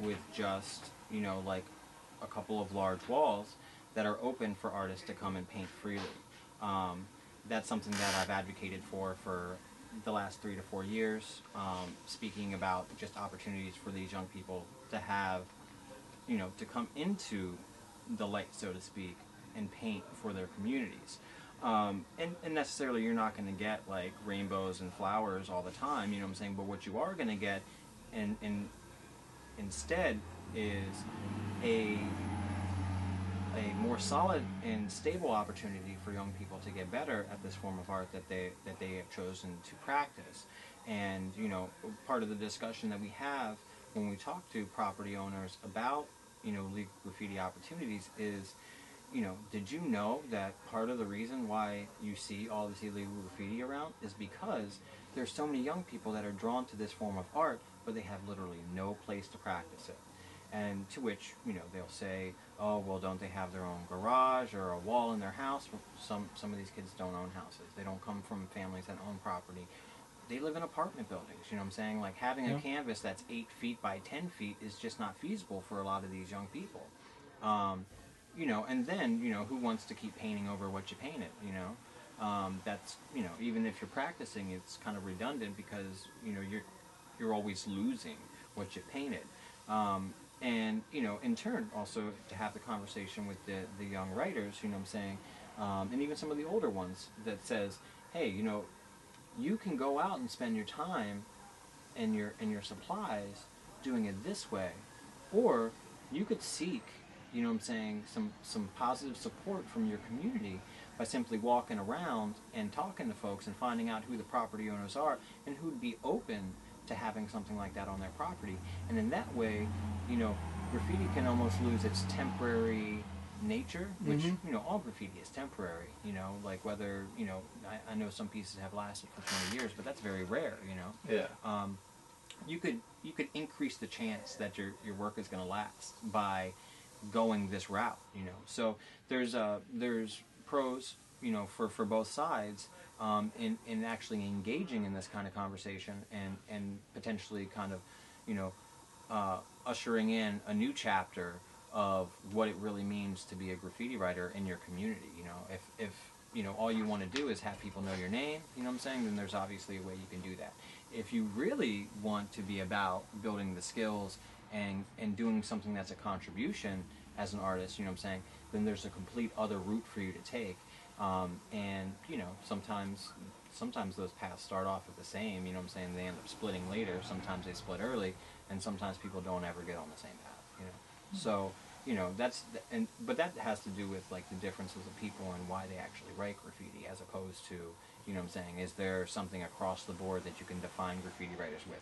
with just, you know, like a couple of large walls that are open for artists to come and paint freely. That's something that I've advocated for the last 3 to 4 years, speaking about just opportunities for these young people to have, you know, to come into the light, so to speak, and paint for their communities. And necessarily you're not going to get like rainbows and flowers all the time, you know what I'm saying? But what you are going to get, and instead, is a a more solid and stable opportunity for young people to get better at this form of art that they have chosen to practice. And you know, part of the discussion that we have when we talk to property owners about, you know, legal graffiti opportunities is, you know, did you know that part of the reason why you see all this illegal graffiti around is because there's so many young people that are drawn to this form of art, but they have literally no place to practice it. And to which, you know, they'll say, oh, well, don't they have their own garage or a wall in their house? Some of these kids don't own houses. They don't come from families that own property. They live in apartment buildings, you know what I'm saying? Like, having a canvas that's 8 feet by 10 feet is just not feasible for a lot of these young people. You know, and then, you know, who wants to keep painting over what you painted, you know? That's, you know, even if you're practicing, it's kind of redundant because, you know, you're always losing what you painted. And, you know, in turn, also to have the conversation with the young writers, you know what I'm saying, and even some of the older ones that says, hey, you know, you can go out and spend your time and your supplies doing it this way, or you could seek, you know what I'm saying, some positive support from your community by simply walking around and talking to folks and finding out who the property owners are and who'd be open to having something like that on their property. And in that way, you know, graffiti can almost lose its temporary nature, which, you know, all graffiti is temporary, you know, like whether, you know, I know some pieces have lasted for 20 years, but that's very rare, you know. Yeah. You could increase the chance that your work is going to last by going this route, you know. So there's pros, you know, for both sides, in actually engaging in this kind of conversation and potentially kind of, you know, ushering in a new chapter of what it really means to be a graffiti writer in your community. You know, if you know, all you want to do is have people know your name, you know what I'm saying, then there's obviously a way you can do that. If you really want to be about building the skills and doing something that's a contribution as an artist, you know what I'm saying, then there's a complete other route for you to take. And, you know, sometimes those paths start off at the same, you know what I'm saying, they end up splitting later, sometimes they split early, and sometimes people don't ever get on the same path, you know. So, you know, but that has to do with, like, the differences of people and why they actually write graffiti, as opposed to, you know what I'm saying, is there something across the board that you can define graffiti writers with?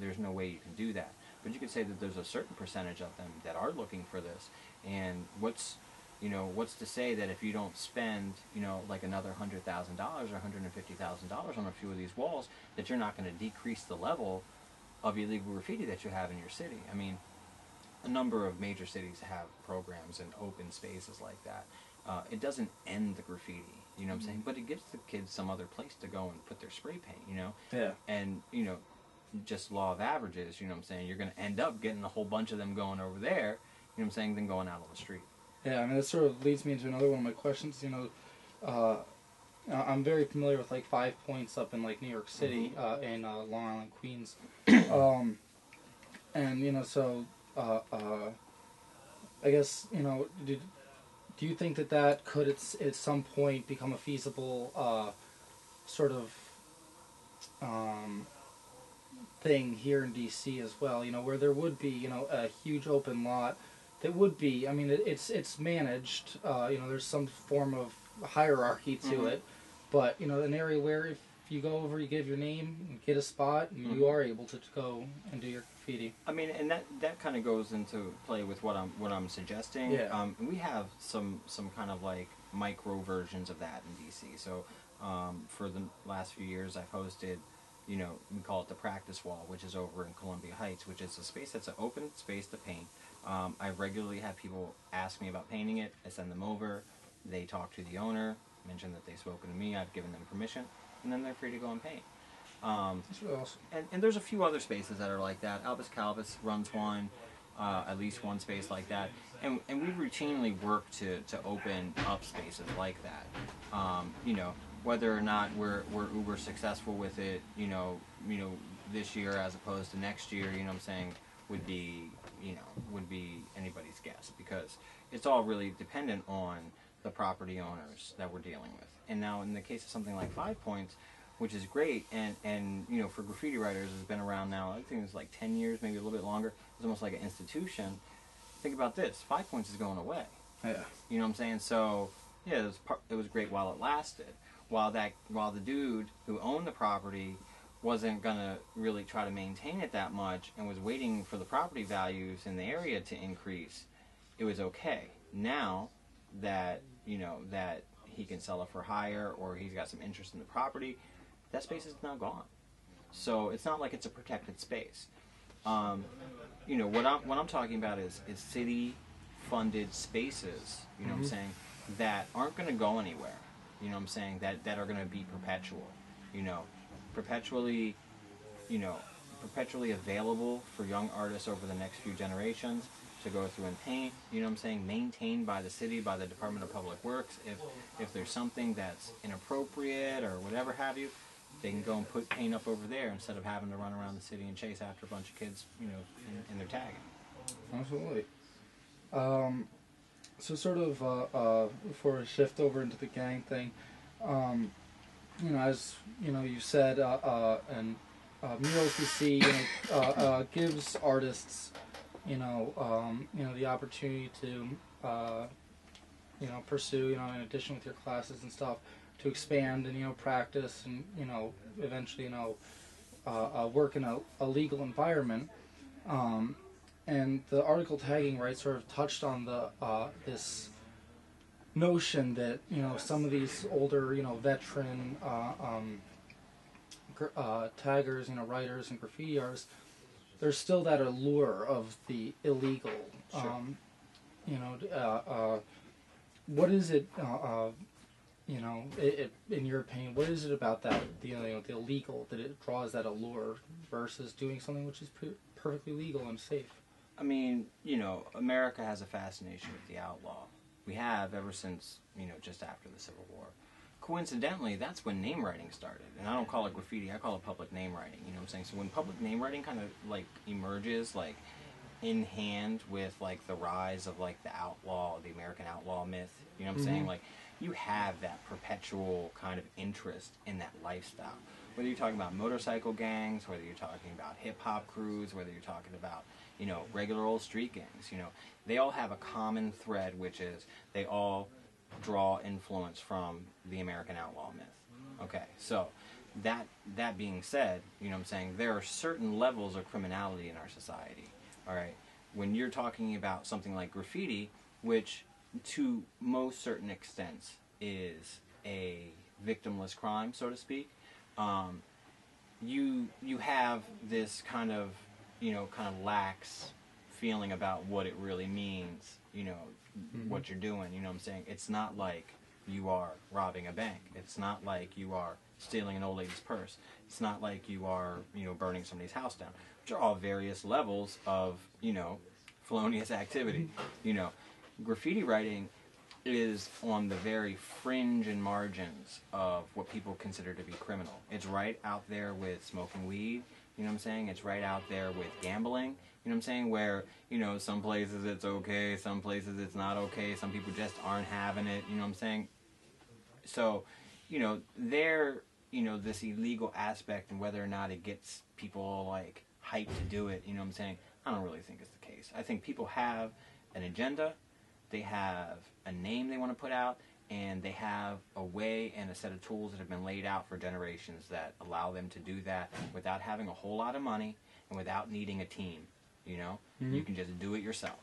There's no way you can do that. But you could say that there's a certain percentage of them that are looking for this, and what's to say that if you don't spend, you know, like another $100,000 or $150,000 on a few of these walls, that you're not going to decrease the level of illegal graffiti that you have in your city? I mean, a number of major cities have programs and open spaces like that. It doesn't end the graffiti, you know what I'm saying, but it gives the kids some other place to go and put their spray paint, you know? Yeah. And, you know, just law of averages, you know what I'm saying, you're going to end up getting a whole bunch of them going over there, you know what I'm saying, than going out on the street. Yeah, I mean, that sort of leads me into another one of my questions. You know, I'm very familiar with, like, 5 Points up in, like, New York City, in Long Island, Queens. And, you know, so, I guess, you know, do you think that could at some point become a feasible sort of thing here in D.C. as well, you know, where there would be, you know, a huge open lot that would be, I mean, it's managed, you know, there's some form of hierarchy to it, but, you know, an area where if you go over, you give your name, you get a spot, and you are able to go and do your graffiti. I mean, and that kind of goes into play with what I'm suggesting. Yeah. We have some kind of like micro versions of that in DC. So for the last few years, I've hosted, you know, we call it the practice wall, which is over in Columbia Heights, which is a space that's an open space to paint. I regularly have people ask me about painting it. I send them over. They talk to the owner, mention that they've spoken to me. I've given them permission, and then they're free to go and paint. That's really awesome. And there's a few other spaces that are like that. Albus Calvus runs one. at least one space like that. And we routinely work to open up spaces like that. You know, whether or not we're uber successful with it, this year as opposed to next year, you know what I'm saying, would be anybody's guess, because it's all really dependent on the property owners that we're dealing with. And now in the case of something like 5 Points, which is great, and for graffiti writers, it's been around now, I think it's like 10 years, maybe a little bit longer. It's almost like an institution. Think about this: 5 Points is going away. Yeah. You know what I'm saying? So yeah, it was great while it lasted. While the dude who owned the property wasn't gonna really try to maintain it that much and was waiting for the property values in the area to increase, it was okay. Now that that he can sell it for higher, or he's got some interest in the property, that space is now gone. So it's not like it's a protected space. What I'm talking about is city funded spaces, you know what I'm saying, that aren't going to go anywhere. You know what I'm saying, that are going to be perpetual, perpetually available for young artists over the next few generations to go through and paint, you know what I'm saying, maintained by the city, by the Department of Public Works. If there's something that's inappropriate or whatever have you, they can go and put paint up over there instead of having to run around the city and chase after a bunch of kids, in their tagging. Absolutely. So sort of before we shift over into the gang thing, as you said, and Murals DC, gives artists, the opportunity to, pursue, in addition with your classes and stuff, to expand and practice and eventually work in a legal environment. And the article tagging rights sort of touched on the this notion that some of these older veteran taggers, writers and graffiti artists, there's still that allure of the illegal. Sure. What is it? In your opinion, what is it about that the illegal that it draws that allure versus doing something which is perfectly legal and safe? I mean, America has a fascination with the outlaw. We have ever since, just after the Civil War. Coincidentally, that's when name writing started. And I don't call it graffiti, I call it public name writing, you know what I'm saying? So when public name writing kind of, emerges, in hand with, the rise of, the outlaw, the American outlaw myth, you know what I'm saying? You have that perpetual kind of interest in that lifestyle. Whether you're talking about motorcycle gangs, whether you're talking about hip-hop crews, whether you're talking about regular old street gangs, they all have a common thread, which is they all draw influence from the American outlaw myth. Okay, so that being said, you know what I'm saying, there are certain levels of criminality in our society, all right? When you're talking about something like graffiti, which to most certain extents is a victimless crime, so to speak, you have this kind of lax feeling about what it really means, what you're doing, you know what I'm saying? It's not like you are robbing a bank. It's not like you are stealing an old lady's purse. It's not like you are, burning somebody's house down, which are all various levels of, felonious activity. Graffiti writing is on the very fringe and margins of what people consider to be criminal. It's right out there with smoking weed, you know what I'm saying? It's right out there with gambling, you know what I'm saying? Where, some places it's okay, some places it's not okay, some people just aren't having it, you know what I'm saying? So, this illegal aspect and whether or not it gets people, hyped to do it, you know what I'm saying? I don't really think it's the case. I think people have an agenda, they have a name they want to put out, and they have a way and a set of tools that have been laid out for generations that allow them to do that without having a whole lot of money and without needing a team, You can just do it yourself.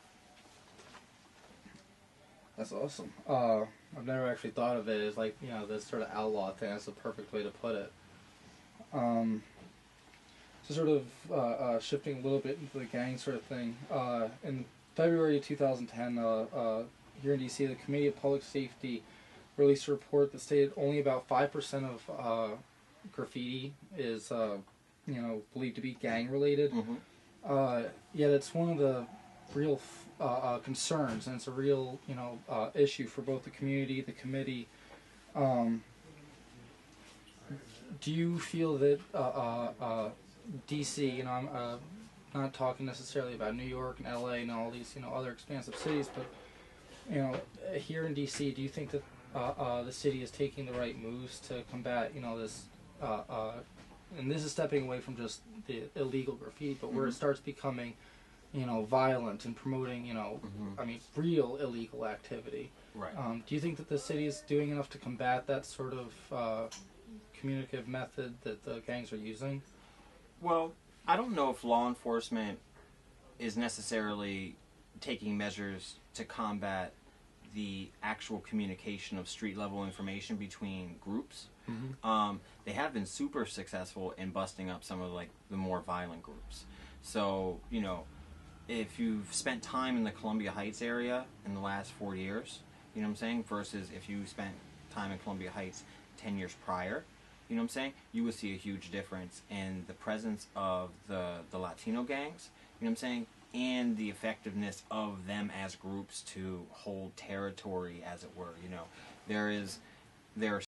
That's awesome. I've never actually thought of it as this sort of outlaw thing. That's the perfect way to put it. So sort of shifting a little bit into the gang sort of thing. In February 2010, here in DC, the Committee of Public Safety released a report that stated only about 5% of graffiti is, believed to be gang related. Mm-hmm. Yet it's one of the real concerns, and it's a real issue for both the community, the committee. Do you feel that DC, I'm not talking necessarily about New York and LA and all these other expansive cities, but here in DC, do you think that the city is taking the right moves to combat this and this is stepping away from just the illegal graffiti, but where it starts becoming violent and promoting real illegal activity? Right. Do you think that the city is doing enough to combat that sort of communicative method that the gangs are using? Well, I don't know if law enforcement is necessarily taking measures to combat the actual communication of street level information between groups. They have been super successful in busting up some of the more violent groups. So if you've spent time in the Columbia Heights area in the last 4 years, you know what I'm saying, versus if you spent time in Columbia Heights 10 years prior, you know what I'm saying, you would see a huge difference in the presence of the Latino gangs, you know what I'm saying, and the effectiveness of them as groups to hold territory, as it were. There are